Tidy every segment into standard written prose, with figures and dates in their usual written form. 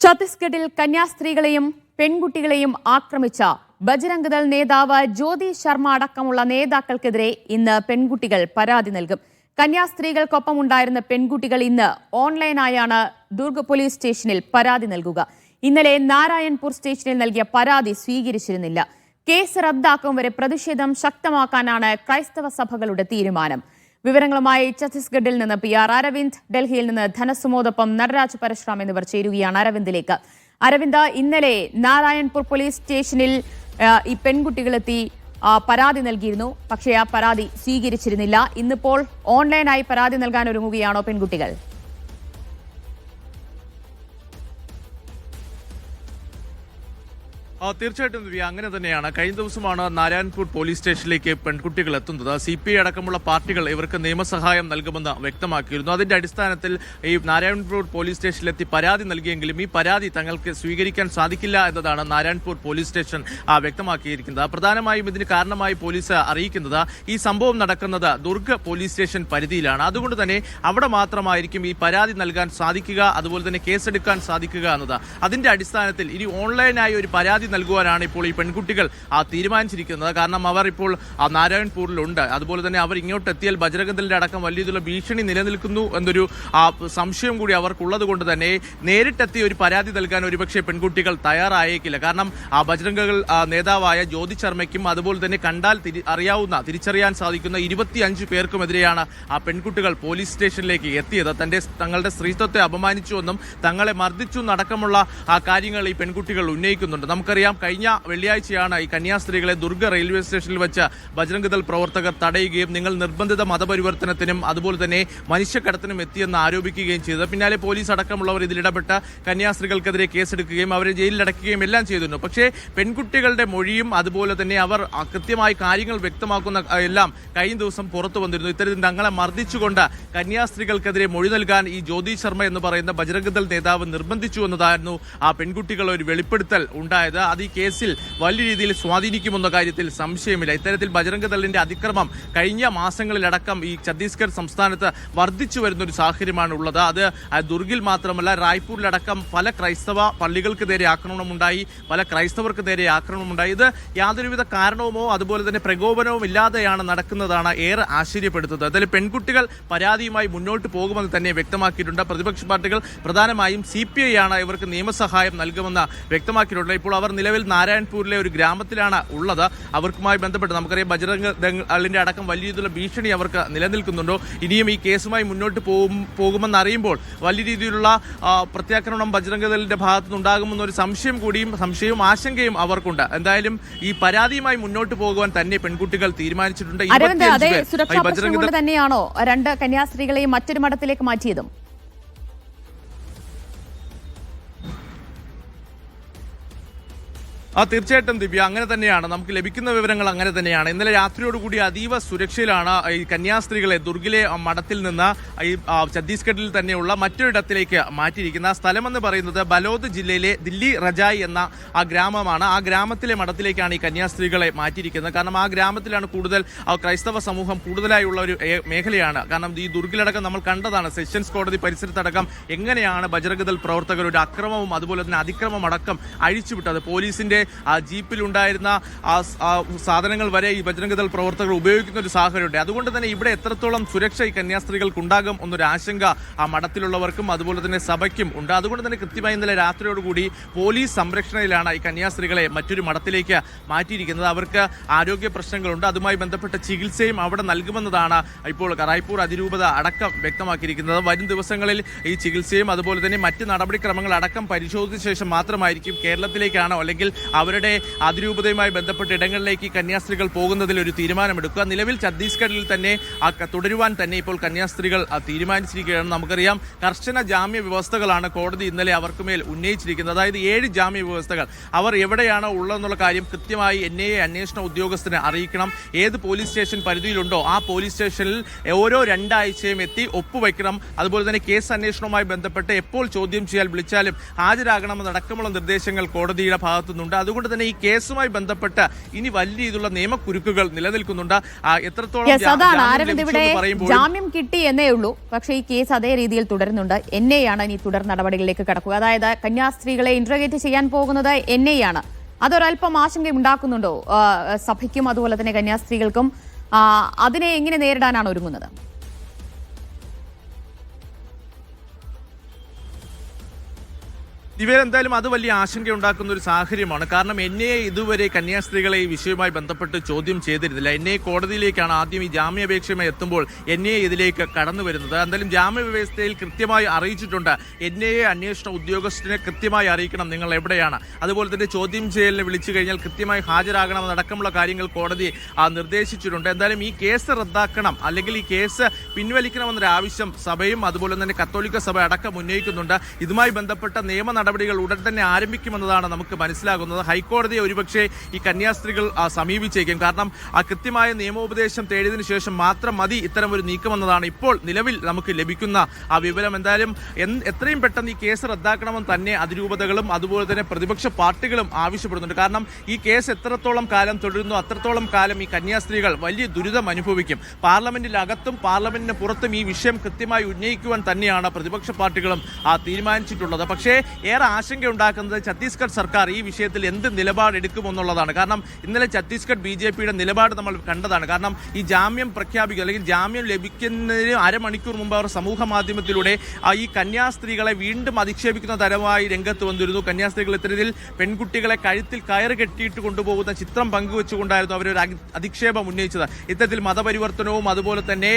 ഛത്തീസ്ഗഡിൽ കന്യാസ്ത്രീകളെയും പെൺകുട്ടികളെയും ആക്രമിച്ച ബജ്രംഗ് ദൾ നേതാവ് ജ്യോതി ശർമ്മ അടക്കമുള്ള നേതാക്കൾക്കെതിരെ ഇന്ന് പെൺകുട്ടികൾ പരാതി നൽകും. കന്യാസ്ത്രീകൾക്കൊപ്പം ഉണ്ടായിരുന്ന പെൺകുട്ടികൾ ഇന്ന് ഓൺലൈനായാണ് ദുർഗ് പോലീസ് സ്റ്റേഷനിൽ പരാതി നൽകുക. ഇന്നലെ നാരായൺപൂർ സ്റ്റേഷനിൽ നൽകിയ പരാതി സ്വീകരിച്ചിരുന്നില്ല. കേസ് റദ്ദാക്കും വരെ പ്രതിഷേധം ശക്തമാക്കാനാണ് ക്രൈസ്തവ സഭകളുടെ തീരുമാനം. വിവരങ്ങളുമായി ഛത്തീസ്ഗഡിൽ നിന്ന് PR അരവിന്ദ്, ഡൽഹിയിൽ നിന്ന് ധനസുമോദൊപ്പം നടരാജ് പരശുറാം എന്നിവർ ചേരുകയാണ്. അരവിന്ദിലേക്ക്. അരവിന്ദ്, ഇന്നലെ നാരായൺപൂർ പോലീസ് സ്റ്റേഷനിൽ ഈ പെൺകുട്ടികളെത്തി പരാതി നൽകിയിരുന്നു. പക്ഷേ ആ പരാതി സ്വീകരിച്ചിരുന്നില്ല. ഇന്നിപ്പോൾ ഓൺലൈനായി പരാതി നൽകാൻ ഒരുങ്ങുകയാണോ പെൺകുട്ടികൾ? തീർച്ചയായിട്ടും ദിവ്യ, അങ്ങനെ തന്നെയാണ്. കഴിഞ്ഞ ദിവസമാണ് നാരായൺപൂർ പോലീസ് സ്റ്റേഷനിലേക്ക് പെൺകുട്ടികൾ എത്തുന്നത്. CPI അടക്കമുള്ള പാർട്ടികൾ ഇവർക്ക് നിയമസഹായം നൽകുമെന്ന് വ്യക്തമാക്കിയിരുന്നു. അതിന്റെ അടിസ്ഥാനത്തിൽ ഈ നാരായൺപൂർ പോലീസ് സ്റ്റേഷനിലെത്തി പരാതി നൽകിയെങ്കിലും ഈ പരാതി തങ്ങൾക്ക് സ്വീകരിക്കാൻ സാധിക്കില്ല എന്നതാണ് നാരായൺപൂർ പോലീസ് സ്റ്റേഷൻ വ്യക്തമാക്കിയിരിക്കുന്നത്. പ്രധാനമായും ഇതിന് കാരണമായി പോലീസ് അറിയിക്കുന്നത് ഈ സംഭവം നടക്കുന്നത് ദുർഗ് പോലീസ് സ്റ്റേഷൻ പരിധിയിലാണ്. അതുകൊണ്ട് തന്നെ അവിടെ മാത്രമായിരിക്കും ഈ പരാതി നൽകാൻ സാധിക്കുക, അതുപോലെ തന്നെ കേസെടുക്കാൻ സാധിക്കുക എന്നത്. അതിന്റെ അടിസ്ഥാനത്തിൽ ഇനി ഓൺലൈനായി ഒരു പരാതി നൽകുവാനാണ് ഇപ്പോൾ ഈ പെൺകുട്ടികൾ തീരുമാനിച്ചിരിക്കുന്നത്. കാരണം അവർ ഇപ്പോൾ നാരായൺപൂരിലുണ്ട്. അതുപോലെ തന്നെ അവർ ഇങ്ങോട്ട് എത്തിയാൽ ബജ്രംഗ് ദളിന്റെ അടക്കം വലിയ ഭീഷണി നിലനിൽക്കുന്നു എന്നൊരു സംശയം കൂടി അവർക്കുള്ളത് കൊണ്ട് തന്നെ നേരിട്ടെത്തി ഒരു പരാതി നൽകാൻ ഒരുപക്ഷെ പെൺകുട്ടികൾ തയ്യാറായേക്കില്ല. കാരണം ബജ്രംഗ് ദൾ നേതാവായ ജ്യോതി ശർമ്മയ്ക്കും അതുപോലെ തന്നെ കണ്ടാൽ തിരിച്ചറിയാൻ സാധിക്കുന്ന 25 പേർക്കുമെതിരെയാണ് ആ പെൺകുട്ടികൾ പോലീസ് സ്റ്റേഷനിലേക്ക് എത്തിയത്. തങ്ങളുടെ സ്ത്രീത്വത്തെ അപമാനിച്ചുവെന്നും തങ്ങളെ മർദ്ദിച്ചു അടക്കമുള്ള കാര്യങ്ങൾ ഈ പെൺകുട്ടികൾ ഉന്നയിക്കുന്നുണ്ട്. നമുക്കറിയാം, കഴിഞ്ഞ വെള്ളിയാഴ്ചയാണ് ഈ കന്യാസ്ത്രീകളെ ദുർഗ് റെയിൽവേ സ്റ്റേഷനിൽ വെച്ച് ബജ്രംഗ് ദൾ പ്രവർത്തകർ തടയുകയും നിങ്ങൾ നിർബന്ധിത മതപരിവർത്തനത്തിനും അതുപോലെ തന്നെ മനുഷ്യക്കടത്തിനും എത്തിയെന്ന് ആരോപിക്കുകയും ചെയ്തത്. പിന്നാലെ പോലീസ് അടക്കമുള്ളവർ ഇതിലിടപെട്ട് കന്യാസ്ത്രീകൾക്കെതിരെ കേസെടുക്കുകയും അവരെ ജയിലിലടക്കുകയും എല്ലാം ചെയ്തിരുന്നു. പക്ഷേ പെൺകുട്ടികളുടെ മൊഴിയും അതുപോലെ തന്നെ അവർ കൃത്യമായി കാര്യങ്ങൾ വ്യക്തമാക്കുന്ന എല്ലാം കഴിഞ്ഞ ദിവസം പുറത്തു വന്നിരുന്നു. ഇത്തരത്തിൽ തങ്ങളെ മർദ്ദിച്ചുകൊണ്ട് കന്യാസ്ത്രീകൾക്കെതിരെ മൊഴി നൽകാൻ ഈ ജ്യോതി ശർമ്മ എന്ന് പറയുന്ന ബജ്രംഗ് ദൾ നേതാവ് നിർബന്ധിച്ചു എന്നതായിരുന്നു ആ പെൺകുട്ടികൾ ഒരു വെളിപ്പെടുത്തൽ ഉണ്ടായത്. അത് ഈ കേസിൽ വലിയ രീതിയിൽ സ്വാധീനിക്കുമെന്ന കാര്യത്തിൽ സംശയമില്ല. ഇത്തരത്തിൽ ബജ്രംഗ് ദളിന്റെ അതിക്രമം കഴിഞ്ഞ മാസങ്ങളിലടക്കം ഈ ഛത്തീസ്ഗഡ് സംസ്ഥാനത്ത് വർദ്ധിച്ചു വരുന്ന ഒരു സാഹചര്യമാണ് ഉള്ളത്. അത് ദുർഗിൽ മാത്രമല്ല, റായ്പൂരിലടക്കം പല ക്രൈസ്തവ പള്ളികൾക്ക് നേരെ ആക്രമണമുണ്ടായി, പല ക്രൈസ്തവർക്ക് നേരെ ആക്രമണമുണ്ടായി. ഇത് യാതൊരുവിധ കാരണവുമോ അതുപോലെ തന്നെ പ്രകോപനവും ഇല്ലാതെയാണ് നടക്കുന്നതാണ് ഏറെ ആശ്ചര്യപ്പെടുത്തുന്നത്. അതിൽ പെൺകുട്ടികൾ പരാതിയുമായി മുന്നോട്ട് പോകുമെന്ന് തന്നെ വ്യക്തമാക്കിയിട്ടുണ്ട്. പ്രതിപക്ഷ പാർട്ടികൾ പ്രധാനമായും CPI ആണ് ഇവർക്ക് നിയമസഹായം നൽകുമെന്ന് വ്യക്തമാക്കിയിട്ടുണ്ട്. ഇപ്പോൾ അവർ നിലവിൽ നാരായൺപൂരിലെ ഒരു ഗ്രാമത്തിലാണ് ഉള്ളത്. അവർക്കുമായി ബന്ധപ്പെട്ട് നമുക്കറിയാം ബജ്രംഗ് ദളിന്റെ അടക്കം വലിയ രീതിയിലുള്ള ഭീഷണി അവർക്ക് നിലനിൽക്കുന്നുണ്ടോ. ഇനിയും ഈ കേസുമായി മുന്നോട്ട് പോകുമെന്ന് അറിയുമ്പോൾ വലിയ രീതിയിലുള്ള പ്രത്യാക്രമണം ബജ്രംഗ് ദളിന്റെ ഭാഗത്തു നിന്നുണ്ടാകുമെന്നൊരു സംശയവും ആശങ്കയും അവർക്കുണ്ട്. എന്തായാലും ഈ പരാതിയുമായി മുന്നോട്ട് പോകുവാൻ തന്നെ പെൺകുട്ടികൾ തീരുമാനിച്ചിട്ടുണ്ട്. ബജ്രംഗ് ദൾ തന്നെയാണോ രണ്ട് കന്യാസ്ത്രീകളെയും മറ്റൊരു മഠത്തിലേക്ക് മാറ്റിയതും? തീർച്ചയായിട്ടും ദിവ്യ, അങ്ങനെ തന്നെയാണ്. നമുക്ക് ലഭിക്കുന്ന വിവരങ്ങൾ അങ്ങനെ തന്നെയാണ്. ഇന്നലെ രാത്രിയോടുകൂടി അതീവ സുരക്ഷയിലാണ് ഈ കന്യാസ്ത്രീകളെ ദുർഗിലെ മഠത്തിൽ നിന്ന് ഈ ഛത്തീസ്ഗഡിൽ തന്നെയുള്ള മറ്റൊരിടത്തിലേക്ക് മാറ്റിയിരിക്കുന്ന സ്ഥലമെന്ന് പറയുന്നത് ബലോദ് ജില്ലയിലെ ദില്ലി റജായ് എന്ന ആ ഗ്രാമമാണ്. ആ ഗ്രാമത്തിലെ മഠത്തിലേക്കാണ് ഈ കന്യാസ്ത്രീകളെ മാറ്റിയിരിക്കുന്നത്. കാരണം ആ ഗ്രാമത്തിലാണ് കൂടുതൽ ക്രൈസ്തവ സമൂഹം കൂടുതലായുള്ള ഒരു മേഖലയാണ്. കാരണം ഈ ദുർഗിലടക്കം നമ്മൾ കണ്ടതാണ് സാക്ഷൻസ് കോടതി പരിസരത്തടക്കം എങ്ങനെയാണ് ബജ്രംഗ് ദൾ പ്രവർത്തകർ ഒരു അക്രമവും അതുപോലെ തന്നെ അതിക്രമം അടക്കം അഴിച്ചുവിട്ടത്. പോലീസിന്റെ ജീപ്പിലുണ്ടായിരുന്ന സാധനങ്ങൾ വരെ ഈ ബജ്രംഗ് ദൾ പ്രവർത്തകർ ഉപയോഗിക്കുന്ന ഒരു സാഹചര്യമുണ്ട്. അതുകൊണ്ട് തന്നെ ഇവിടെ എത്രത്തോളം സുരക്ഷ ഈ കന്യാസ്ത്രീകൾക്കുണ്ടാകും എന്നൊരു ആശങ്ക ആ മഠത്തിലുള്ളവർക്കും അതുപോലെ തന്നെ സഭയ്ക്കും ഉണ്ട്. അതുകൊണ്ട് തന്നെ കൃത്യമായി ഇന്നലെ രാത്രിയോടുകൂടി പോലീസ് സംരക്ഷണയിലാണ് ഈ കന്യാസ്ത്രീകളെ മറ്റൊരു മഠത്തിലേക്ക് മാറ്റിയിരിക്കുന്നത്. അവർക്ക് ആരോഗ്യ പ്രശ്നങ്ങളുണ്ട്, അതുമായി ബന്ധപ്പെട്ട ചികിത്സയും അവിടെ നൽകുമെന്നതാണ് ഇപ്പോൾ റായ്പൂർ അതിരൂപത അടക്കം വ്യക്തമാക്കിയിരിക്കുന്നത്. വരും ദിവസങ്ങളിൽ ഈ ചികിത്സയും അതുപോലെ തന്നെ മറ്റ് നടപടിക്രമങ്ങൾ അടക്കം പരിശോധിച്ച ശേഷം മാത്രമായിരിക്കും കേരളത്തിലേക്കാണോ അല്ലെങ്കിൽ അവരുടെ അതിരൂപതയുമായി ബന്ധപ്പെട്ട ഇടങ്ങളിലേക്ക് കന്യാസ്ത്രീകൾ പോകുന്നതിൽ ഒരു തീരുമാനമെടുക്കുക. നിലവിൽ ഛത്തീസ്ഗഡിൽ തന്നെ തുടരുവാൻ തന്നെ ഇപ്പോൾ കന്യാസ്ത്രീകൾ തീരുമാനിച്ചിരിക്കുകയാണ്. നമുക്കറിയാം, കർശന ജാമ്യ വ്യവസ്ഥകളാണ് കോടതി ഇന്നലെ അവർക്കുമേൽ ഉന്നയിച്ചിരിക്കുന്നത്. അതായത് 7 ജാമ്യ വ്യവസ്ഥകൾ. അവർ എവിടെയാണോ ഉള്ളതെന്നുള്ള കാര്യം കൃത്യമായി NIA അന്വേഷണ ഉദ്യോഗസ്ഥനെ അറിയിക്കണം. ഏത് പോലീസ് സ്റ്റേഷൻ പരിധിയിലുണ്ടോ ആ പോലീസ് സ്റ്റേഷനിൽ ഓരോ 2 ആഴ്ചയും എത്തി ഒപ്പുവയ്ക്കണം. അതുപോലെ തന്നെ കേസ് അന്വേഷണവുമായി ബന്ധപ്പെട്ട് എപ്പോൾ ചോദ്യം ചെയ്യാൻ വിളിച്ചാലും ഹാജരാകണമെന്നടക്കമുള്ള നിർദ്ദേശങ്ങൾ കോടതിയുടെ ഭാഗത്തുനിന്നുണ്ട്. അതുകൊണ്ട് തന്നെ ഈ കേസുമായി ബന്ധപ്പെട്ട് ഇനി വലിയ രീതിയിലുള്ള നിയമക്കുരുക്കുകൾ നിലനിൽക്കുന്നുണ്ട്. എത്രത്തോളം Yes, അതാണ് ജാമ്യം അരവിന്ദ് ഇവിടെ ലഭിച്ചു എന്ന് പറയുമ്പോൾ ജാമ്യം കിട്ടി എന്നേ ഉള്ളൂ. പക്ഷേ ഈ കേസ് അതേ രീതിയിൽ തുടരുന്നുണ്ട്. എൻഐയാണ് ഇനി തുടർ നടപടികളിലേക്ക് കടക്കുക. അതായത് കന്യാസ്ത്രീകളെ ഇന്റർഗേറ്റ് ചെയ്യാൻ പോകുന്നത് എൻഐയാണ്. അതൊരല്പം ആശങ്കയുണ്ടാക്കുന്നുണ്ടോ സഭയ്ക്കും അതുപോലെ തന്നെ കന്യാസ്ത്രീകൾക്കും? അതിനെ എങ്ങനെ നേരിടാനാണ് ഒരുങ്ങുന്നത്? എന്തായാലും അത് വലിയ ആശങ്കയുണ്ടാക്കുന്ന ഒരു സാഹചര്യമാണ്. കാരണം എന്നെ ഇതുവരെ കന്യാസ്ത്രീകളെ ഈ വിഷയവുമായി ബന്ധപ്പെട്ട് ചോദ്യം ചെയ്തിരുന്നില്ല. എന്നെ കോടതിയിലേക്കാണ് ആദ്യം ഈ ജാമ്യാപേക്ഷയുമായി എത്തുമ്പോൾ എന്നെ ഇതിലേക്ക് കടന്നു വരുന്നത്. എന്തായാലും ജാമ്യ വ്യവസ്ഥയിൽ കൃത്യമായി അറിയിച്ചിട്ടുണ്ട്. എന്നെ അന്വേഷണ ഉദ്യോഗസ്ഥനെ കൃത്യമായി അറിയിക്കണം നിങ്ങൾ എവിടെയാണ്. അതുപോലെ തന്നെ ചോദ്യം ചെയ്യലിനെ വിളിച്ചു കഴിഞ്ഞാൽ കൃത്യമായി ഹാജരാകണമെന്നടക്കമുള്ള കാര്യങ്ങൾ കോടതി നിർദ്ദേശിച്ചിട്ടുണ്ട്. എന്തായാലും ഈ കേസ് റദ്ദാക്കണം അല്ലെങ്കിൽ ഈ കേസ് പിൻവലിക്കണമെന്നൊരു ആവശ്യം സഭയും അതുപോലെ തന്നെ കത്തോലിക്ക സഭ അടക്കം ഉന്നയിക്കുന്നുണ്ട്. ഇതുമായി ബന്ധപ്പെട്ട നിയമ നടപടികൾ ഉടൻ തന്നെ ആരംഭിക്കുമെന്നതാണ് നമുക്ക് മനസ്സിലാകുന്നത്. ഹൈക്കോടതിയെ ഒരുപക്ഷെ ഈ കന്യാസ്ത്രീകൾ സമീപിച്ചേക്കും. കാരണം കൃത്യമായ നിയമോപദേശം തേടിയതിനു ശേഷം മാത്രം മതി ഇത്തരം ഒരു നീക്കമെന്നതാണ് ഇപ്പോൾ നിലവിൽ നമുക്ക് ലഭിക്കുന്ന വിവരം. എന്തായാലും എത്രയും പെട്ടെന്ന് ഈ കേസ് റദ്ദാക്കണമെന്ന് തന്നെ അതിരൂപതകളും അതുപോലെ തന്നെ പ്രതിപക്ഷ പാർട്ടികളും ആവശ്യപ്പെടുന്നുണ്ട്. കാരണം ഈ കേസ് എത്രത്തോളം കാലം തുടരുന്നു അത്രത്തോളം കാലം ഈ കന്യാസ്ത്രീകൾ വലിയ ദുരിതം അനുഭവിക്കും. പാർലമെന്റിനകത്തും പാർലമെന്റിന് പുറത്തും ഈ വിഷയം കൃത്യമായി ഉന്നയിക്കുവാൻ തന്നെയാണ് പ്രതിപക്ഷ പാർട്ടികളും തീരുമാനിച്ചിട്ടുള്ളത്. പക്ഷേ ഏറെ ആശങ്കയുണ്ടാക്കുന്നത് ഛത്തീസ്ഗഡ് സർക്കാർ ഈ വിഷയത്തിൽ എന്ത് നിലപാടെടുക്കുമെന്നുള്ളതാണ്. കാരണം ഇന്നലെ ഛത്തീസ്ഗഡ് BJPയുടെ നിലപാട് നമ്മൾ കണ്ടതാണ്. കാരണം ഈ ജാമ്യം പ്രഖ്യാപിക്കുക അല്ലെങ്കിൽ ജാമ്യം ലഭിക്കുന്നതിന് അരമണിക്കൂർ മുമ്പ് അവർ സമൂഹ മാധ്യമത്തിലൂടെ ഈ കന്യാസ്ത്രീകളെ വീണ്ടും അധിക്ഷേപിക്കുന്ന തരമായി രംഗത്ത് വന്നിരുന്നു. കന്യാസ്ത്രീകൾ ഇത്തരത്തിൽ പെൺകുട്ടികളെ കഴുത്തിൽ കയറ് കെട്ടിയിട്ട് കൊണ്ടുപോകുന്ന ചിത്രം പങ്കുവെച്ചുകൊണ്ടായിരുന്നു അവരൊരു അധിക്ഷേപം ഉന്നയിച്ചത്. ഇത്തരത്തിൽ മതപരിവർത്തനവും അതുപോലെ തന്നെ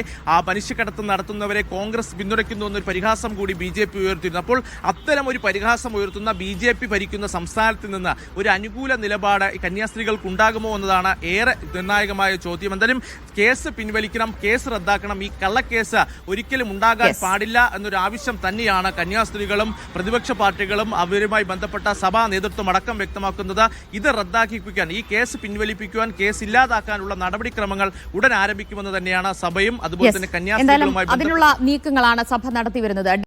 മനുഷ്യക്കടത്ത് നടത്തുന്നവരെ കോൺഗ്രസ് പിന്തുണയ്ക്കുന്നു എന്നൊരു പരിഹാസം കൂടി BJP ഉയർത്തിയിരുന്നു. അപ്പോൾ അത്തരം ഒരു പരിഹാസം ഉയർത്തുന്ന BJP ഭരിക്കുന്ന സംസ്ഥാനത്തിൽ നിന്ന് ഒരു അനുകൂല നിലപാട് കന്യാസ്ത്രീകൾക്ക് ഉണ്ടാകുമോ എന്നതാണ് ഏറെ നിർണായകമായ ചോദ്യം. എന്തായാലും കേസ് പിൻവലിക്കണം, കേസ് റദ്ദാക്കണം. ഈ കള്ളക്കേസ് ഒരിക്കലും ഉണ്ടാകാൻ പാടില്ല എന്നൊരു ആവശ്യം തന്നെയാണ് കന്യാസ്ത്രീകളും പ്രതിപക്ഷ പാർട്ടികളും അവരുമായി ബന്ധപ്പെട്ട സഭാ നേതൃത്വം അടക്കം വ്യക്തമാക്കുന്നത്. ഇത് റദ്ദാക്കിപ്പിക്കാൻ, ഈ കേസ് പിൻവലിപ്പിക്കുവാൻ, കേസ് ഇല്ലാതാക്കാനുള്ള നടപടിക്രമങ്ങൾ ഉടൻ ആരംഭിക്കുമെന്ന് തന്നെയാണ് സഭയും അതുപോലെ തന്നെ കന്യാസ്ത്രീകളുമായി അതിനുള്ള നീക്കങ്ങളാണ് സഭ നടത്തി വരുന്നത്.